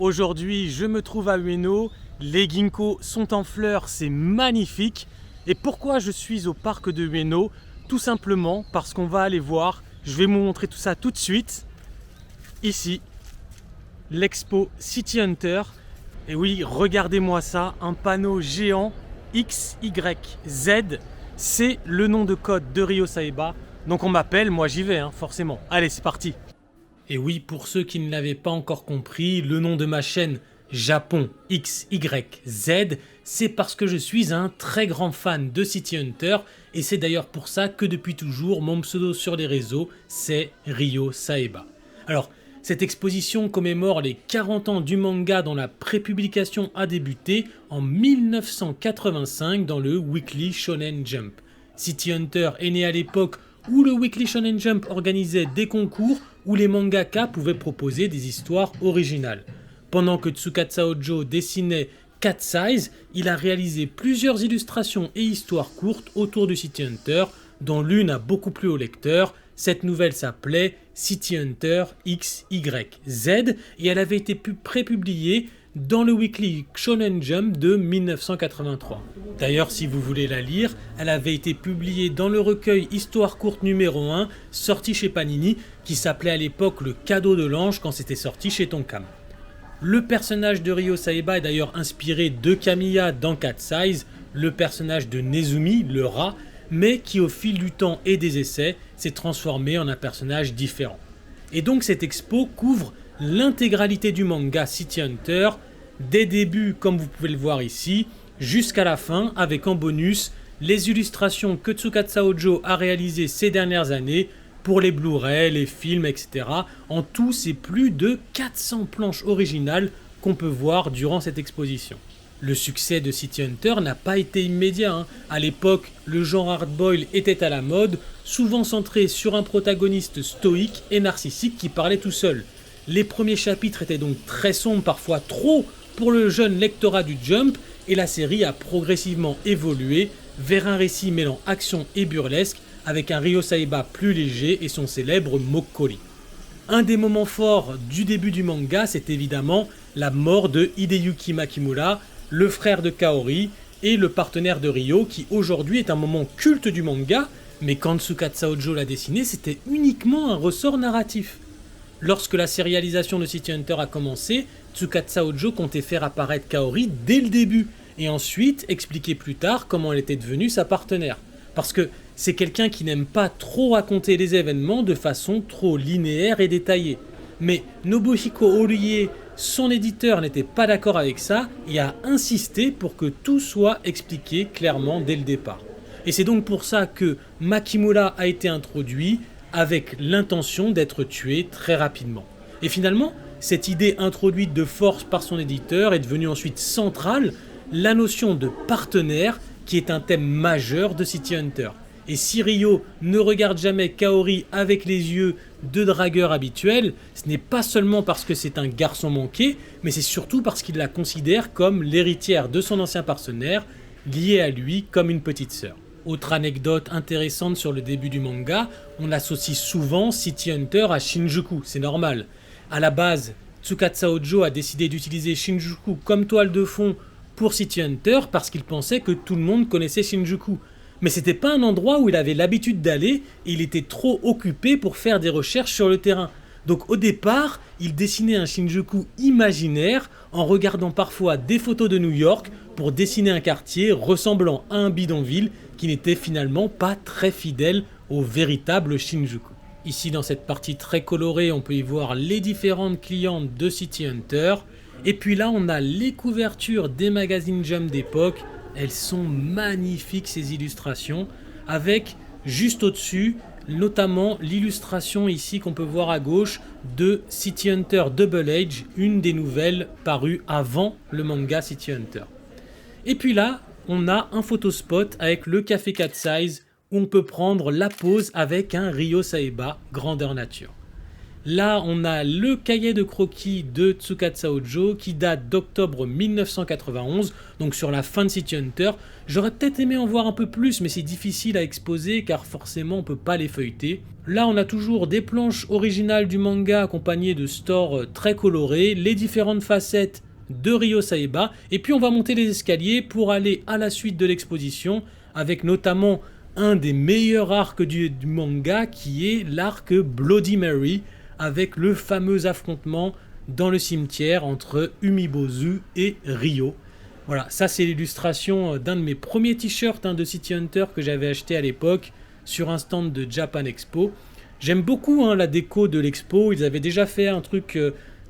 Aujourd'hui, je me trouve à Ueno, les ginkgos sont en fleurs, c'est magnifique. Et pourquoi je suis au parc de Ueno? Tout simplement parce qu'on va aller voir, je vais vous montrer tout ça tout de suite. Ici, l'expo City Hunter. Et oui, regardez-moi ça, un panneau géant XYZ, c'est le nom de code de Ryo Saeba. Donc on m'appelle, moi j'y vais, forcément. Allez, c'est parti. Et oui, pour ceux qui ne l'avaient pas encore compris, le nom de ma chaîne Japon XYZ, c'est parce que je suis un très grand fan de City Hunter et c'est d'ailleurs pour ça que depuis toujours mon pseudo sur les réseaux c'est Ryo Saeba. Alors, cette exposition commémore les 40 ans du manga dont la prépublication a débuté en 1985 dans le Weekly Shonen Jump. City Hunter est né à l'époque où le Weekly Shonen Jump organisait des concours où les mangaka pouvaient proposer des histoires originales. Pendant que Tsukasa Ojo dessinait Cat Size, il a réalisé plusieurs illustrations et histoires courtes autour du City Hunter, dont l'une a beaucoup plu aux lecteurs. Cette nouvelle s'appelait City Hunter XYZ et elle avait été prépubliée dans le Weekly Shonen Jump de 1983. D'ailleurs, si vous voulez la lire, elle avait été publiée dans le recueil Histoire courte numéro 1, sorti chez Panini, qui s'appelait à l'époque Le Cadeau de l'Ange quand c'était sorti chez Tonkam. Le personnage de Ryo Saeba est d'ailleurs inspiré de Kamiya dans Cat Size, le personnage de Nezumi, le rat, mais qui au fil du temps et des essais s'est transformé en un personnage différent. Et donc cette expo couvre l'intégralité du manga City Hunter, des débuts comme vous pouvez le voir ici, jusqu'à la fin avec en bonus les illustrations que Tsukasa Ojo a réalisées ces dernières années pour les Blu-ray, les films, etc. En tout, c'est plus de 400 planches originales qu'on peut voir durant cette exposition. Le succès de City Hunter n'a pas été immédiat. À l'époque, le genre hardboiled était à la mode, souvent centré sur un protagoniste stoïque et narcissique qui parlait tout seul. Les premiers chapitres étaient donc très sombres, parfois trop pour le jeune lectorat du Jump, et la série a progressivement évolué vers un récit mêlant action et burlesque, avec un Ryo Saeba plus léger et son célèbre Mokkori. Un des moments forts du début du manga, c'est évidemment la mort de Hideyuki Makimura, le frère de Kaori et le partenaire de Ryo, qui aujourd'hui est un moment culte du manga, mais quand Tsukasa Ojo l'a dessiné, c'était uniquement un ressort narratif. Lorsque la sérialisation de City Hunter a commencé, Tsukasa Ojo comptait faire apparaître Kaori dès le début, et ensuite expliquer plus tard comment elle était devenue sa partenaire. Parce que c'est quelqu'un qui n'aime pas trop raconter les événements de façon trop linéaire et détaillée. Mais Nobuhiko Orie, son éditeur, n'était pas d'accord avec ça et a insisté pour que tout soit expliqué clairement dès le départ. Et c'est donc pour ça que Makimura a été introduit avec l'intention d'être tué très rapidement. Et finalement, cette idée introduite de force par son éditeur est devenue ensuite centrale, la notion de partenaire qui est un thème majeur de City Hunter. Et si Ryo ne regarde jamais Kaori avec les yeux de dragueur habituel, ce n'est pas seulement parce que c'est un garçon manqué, mais c'est surtout parce qu'il la considère comme l'héritière de son ancien partenaire, liée à lui comme une petite sœur. Autre anecdote intéressante sur le début du manga, on associe souvent City Hunter à Shinjuku, c'est normal. À la base, Tsukasa Ojo a décidé d'utiliser Shinjuku comme toile de fond pour City Hunter parce qu'il pensait que tout le monde connaissait Shinjuku. Mais c'était pas un endroit où il avait l'habitude d'aller et il était trop occupé pour faire des recherches sur le terrain. Donc au départ, il dessinait un Shinjuku imaginaire en regardant parfois des photos de New York pour dessiner un quartier ressemblant à un bidonville qui n'était finalement pas très fidèle au véritable Shinjuku. Ici dans cette partie très colorée, on peut y voir les différentes clientes de City Hunter. Et puis là, on a les couvertures des magazines Jump d'époque. Elles sont magnifiques ces illustrations, avec juste au-dessus, notamment l'illustration ici qu'on peut voir à gauche de City Hunter Double Age, une des nouvelles parues avant le manga City Hunter. Et puis là, on a un photospot avec le café Cat Size où on peut prendre la pose avec un Ryo Saeba grandeur nature. Là, on a le cahier de croquis de Tsukasa Hojo qui date d'octobre 1991, donc sur la fin de City Hunter. J'aurais peut-être aimé en voir un peu plus, mais c'est difficile à exposer car forcément on peut pas les feuilleter. Là, on a toujours des planches originales du manga accompagnées de stores très colorés, les différentes facettes de Ryo Saeba, et puis on va monter les escaliers pour aller à la suite de l'exposition, avec notamment un des meilleurs arcs du manga qui est l'arc Bloody Mary, avec le fameux affrontement dans le cimetière entre Umibozu et Ryo. Voilà, ça c'est l'illustration d'un de mes premiers t-shirts de City Hunter que j'avais acheté à l'époque sur un stand de Japan Expo. J'aime beaucoup la déco de l'expo, ils avaient déjà fait un truc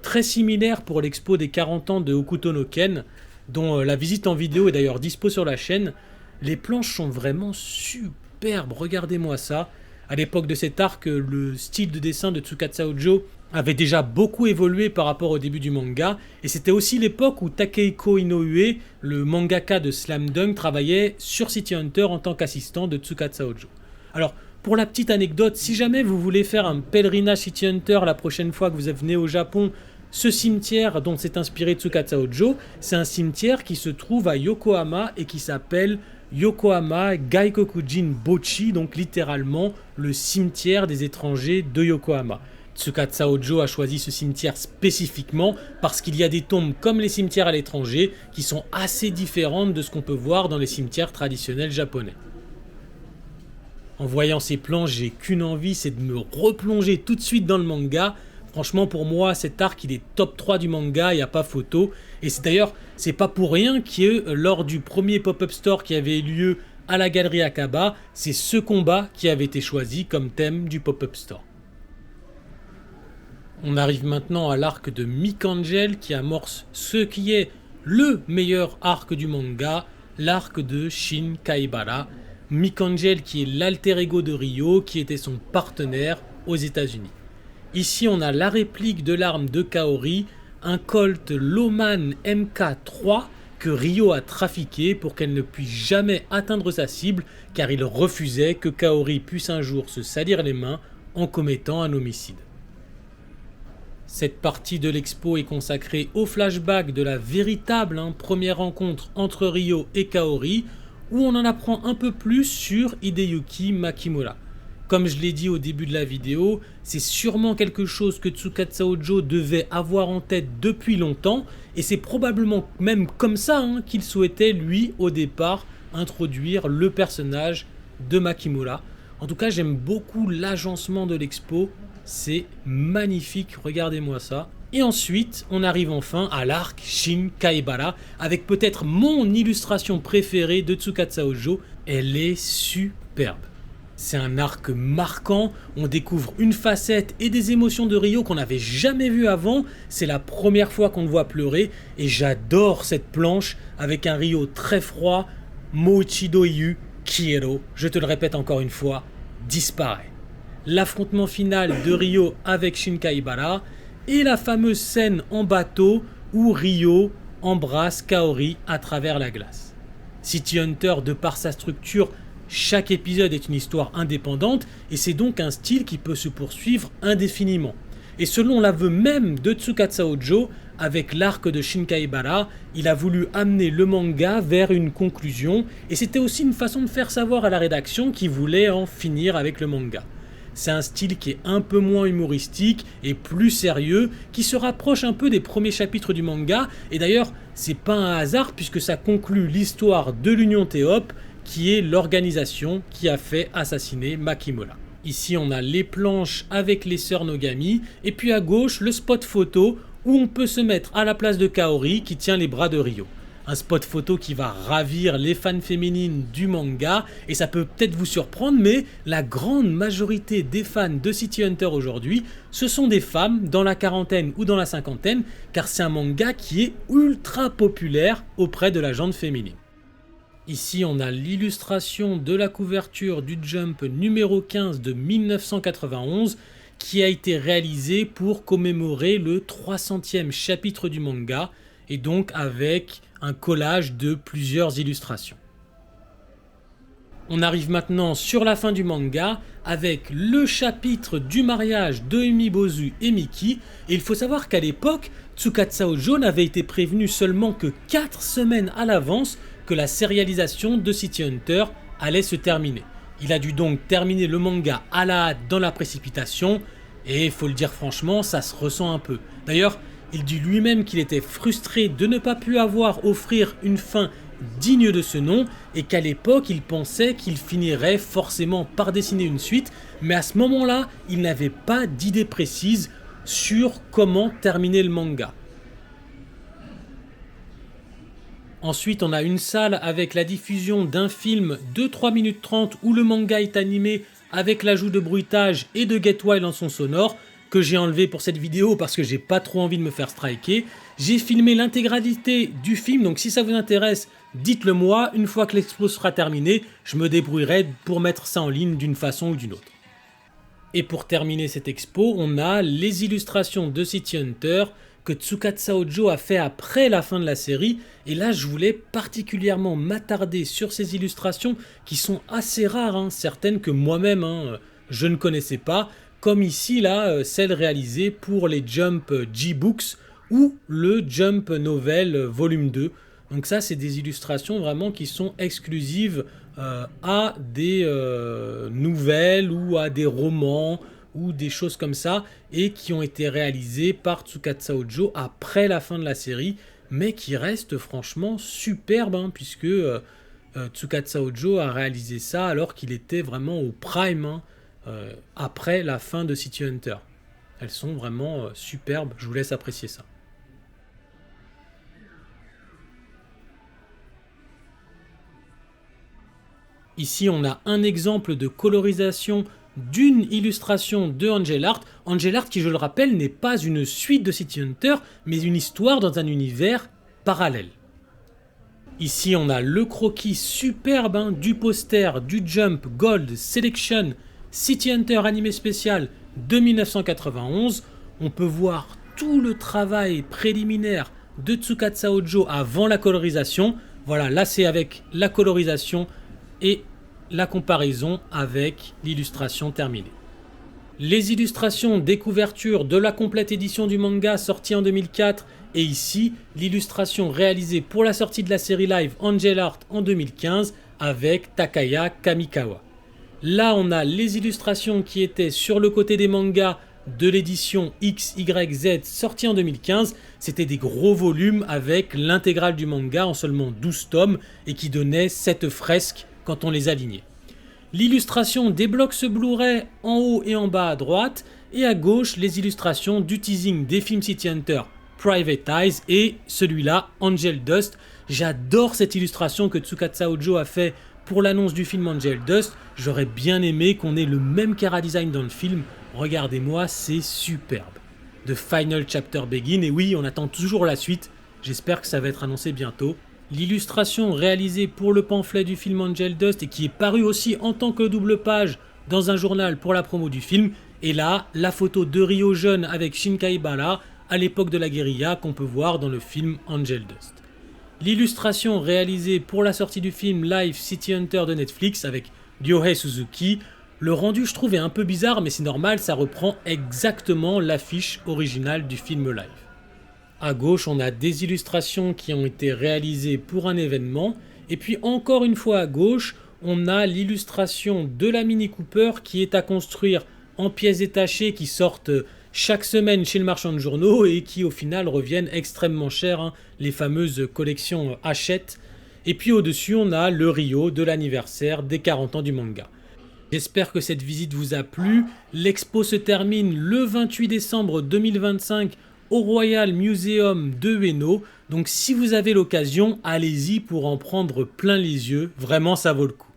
très similaire pour l'expo des 40 ans de Hokuto no Ken, dont la visite en vidéo est d'ailleurs dispo sur la chaîne. Les planches sont vraiment superbes, regardez-moi ça. À l'époque de cet arc, le style de dessin de Tsukasa Hojo avait déjà beaucoup évolué par rapport au début du manga, et c'était aussi l'époque où Takehiko Inoue, le mangaka de Slam Dunk, travaillait sur City Hunter en tant qu'assistant de Tsukasa Hojo. Alors, pour la petite anecdote, si jamais vous voulez faire un pèlerinage City Hunter la prochaine fois que vous venez au Japon, ce cimetière dont s'est inspiré Tsukasa Hojo, c'est un cimetière qui se trouve à Yokohama et qui s'appelle Yokohama Gaikokujin Bochi, donc littéralement le cimetière des étrangers de Yokohama. Tsukasa Hojo a choisi ce cimetière spécifiquement parce qu'il y a des tombes comme les cimetières à l'étranger qui sont assez différentes de ce qu'on peut voir dans les cimetières traditionnels japonais. En voyant ces planches, j'ai qu'une envie, c'est de me replonger tout de suite dans le manga. Franchement, pour moi, cet arc, il est top 3 du manga, il n'y a pas photo. Et c'est pas pour rien que lors du premier pop-up store qui avait eu lieu à la galerie Akaba, c'est ce combat qui avait été choisi comme thème du pop-up store. On arrive maintenant à l'arc de Mikangel qui amorce ce qui est le meilleur arc du manga, l'arc de Shin Kaibara. Mikangel qui est l'alter ego de Ryo, qui était son partenaire aux États-Unis. Ici, on a la réplique de l'arme de Kaori, un Colt Loman MK3 que Ryo a trafiqué pour qu'elle ne puisse jamais atteindre sa cible, car il refusait que Kaori puisse un jour se salir les mains en commettant un homicide. Cette partie de l'expo est consacrée au flashback de la véritable première rencontre entre Ryo et Kaori, où on en apprend un peu plus sur Hideyuki Makimura. Comme je l'ai dit au début de la vidéo, c'est sûrement quelque chose que Tsukasa Hojo devait avoir en tête depuis longtemps, et c'est probablement même comme ça qu'il souhaitait lui au départ introduire le personnage de Makimura. En tout cas, j'aime beaucoup l'agencement de l'expo, c'est magnifique, regardez-moi ça. Et ensuite, on arrive enfin à l'arc Shin Kaibara, avec peut-être mon illustration préférée de Tsukasa Hojo, elle est superbe. C'est un arc marquant, on découvre une facette et des émotions de Ryo qu'on n'avait jamais vues avant, c'est la première fois qu'on le voit pleurer, et j'adore cette planche avec un Ryo très froid, Moichido Iyu, Kiero, je te le répète encore une fois, disparaît. L'affrontement final de Ryo avec Shin Kaibara, et la fameuse scène en bateau où Ryo embrasse Kaori à travers la glace. City Hunter, de par sa structure, chaque épisode est une histoire indépendante et c'est donc un style qui peut se poursuivre indéfiniment. Et selon l'aveu même de Tsukasa Hojo, avec l'arc de Shin Kaibara, il a voulu amener le manga vers une conclusion et c'était aussi une façon de faire savoir à la rédaction qu'il voulait en finir avec le manga. C'est un style qui est un peu moins humoristique et plus sérieux, qui se rapproche un peu des premiers chapitres du manga, et d'ailleurs c'est pas un hasard puisque ça conclut l'histoire de l'Union Théope, qui est l'organisation qui a fait assassiner Makimura. Ici on a les planches avec les sœurs Nogami, et puis à gauche le spot photo où on peut se mettre à la place de Kaori qui tient les bras de Ryo. Un spot photo qui va ravir les fans féminines du manga, et ça peut peut-être vous surprendre, mais la grande majorité des fans de City Hunter aujourd'hui, ce sont des femmes dans la quarantaine ou dans la cinquantaine, car c'est un manga qui est ultra populaire auprès de la gente féminine. Ici on a l'illustration de la couverture du Jump numéro 15 de 1991, qui a été réalisée pour commémorer le 300e chapitre du manga, et donc avec un collage de plusieurs illustrations. On arrive maintenant sur la fin du manga avec le chapitre du mariage de Umibozu et Miki. Et il faut savoir qu'à l'époque, Tsukasa Ojo n'avait été prévenu seulement que 4 semaines à l'avance que la sérialisation de City Hunter allait se terminer. Il a dû donc terminer le manga à la hâte dans la précipitation. Et il faut le dire franchement, ça se ressent un peu. D'ailleurs, il dit lui-même qu'il était frustré de ne pas pouvoir offrir une fin digne de ce nom et qu'à l'époque il pensait qu'il finirait forcément par dessiner une suite, mais à ce moment-là il n'avait pas d'idée précise sur comment terminer le manga. Ensuite on a une salle avec la diffusion d'un film de 3 minutes 30 où le manga est animé avec l'ajout de bruitage et de Get Wild en son sonore, que j'ai enlevé pour cette vidéo parce que j'ai pas trop envie de me faire striker. J'ai filmé l'intégralité du film, donc si ça vous intéresse, dites-le moi. Une fois que l'expo sera terminée, je me débrouillerai pour mettre ça en ligne d'une façon ou d'une autre. Et pour terminer cette expo, on a les illustrations de City Hunter que Tsukasa Ojo a fait après la fin de la série. Et là, je voulais particulièrement m'attarder sur ces illustrations qui sont assez rares, certaines que moi-même je ne connaissais pas. Comme ici, là, celle réalisée pour les Jump G-Books ou le Jump Novel Volume 2. Donc ça, c'est des illustrations vraiment qui sont exclusives à des nouvelles ou à des romans ou des choses comme ça et qui ont été réalisées par Tsukasa Ojo après la fin de la série, mais qui restent franchement superbes puisque Tsukasa Ojo a réalisé ça alors qu'il était vraiment au prime après la fin de City Hunter. Elles sont vraiment superbes, je vous laisse apprécier ça. Ici on a un exemple de colorisation d'une illustration de Angel Art. Angel Art qui, je le rappelle, n'est pas une suite de City Hunter, mais une histoire dans un univers parallèle. Ici on a le croquis superbe du poster du Jump Gold Selection City Hunter animé spécial de 1991, on peut voir tout le travail préliminaire de Tsukasa Ojo avant la colorisation. Voilà, là c'est avec la colorisation et la comparaison avec l'illustration terminée. Les illustrations des couvertures de la complète édition du manga sortie en 2004 et ici l'illustration réalisée pour la sortie de la série live Angel Art en 2015 avec Takaya Kamikawa. Là, on a les illustrations qui étaient sur le côté des mangas de l'édition XYZ sortie en 2015. C'était des gros volumes avec l'intégrale du manga en seulement 12 tomes et qui donnait cette fresque quand on les alignait. L'illustration débloque ce Blu-ray en haut et en bas à droite et à gauche les illustrations du teasing des films City Hunter Private Eyes et celui-là Angel Dust. J'adore cette illustration que Tsukasa Ojo a fait pour l'annonce du film Angel Dust. J'aurais bien aimé qu'on ait le même chara-design dans le film. Regardez-moi, c'est superbe. The Final Chapter Begin, et oui, on attend toujours la suite. J'espère que ça va être annoncé bientôt. L'illustration réalisée pour le pamphlet du film Angel Dust et qui est paru aussi en tant que double page dans un journal pour la promo du film. Et là, la photo de Ryo jeune avec Shinkai Bala à l'époque de la guérilla qu'on peut voir dans le film Angel Dust. L'illustration réalisée pour la sortie du film Live City Hunter de Netflix avec Ryohei Suzuki. Le rendu, je trouve, est un peu bizarre, mais c'est normal, ça reprend exactement l'affiche originale du film live. À gauche, on a des illustrations qui ont été réalisées pour un événement. Et puis encore une fois à gauche, on a l'illustration de la Mini Cooper qui est à construire en pièces détachées qui sortent chaque semaine chez le marchand de journaux et qui au final reviennent extrêmement cher, les fameuses collections Hachette. Et puis au-dessus, on a le Rio de l'anniversaire des 40 ans du manga. J'espère que cette visite vous a plu. L'expo se termine le 28 décembre 2025 au Royal Museum de Ueno. Donc si vous avez l'occasion, allez-y pour en prendre plein les yeux. Vraiment, ça vaut le coup.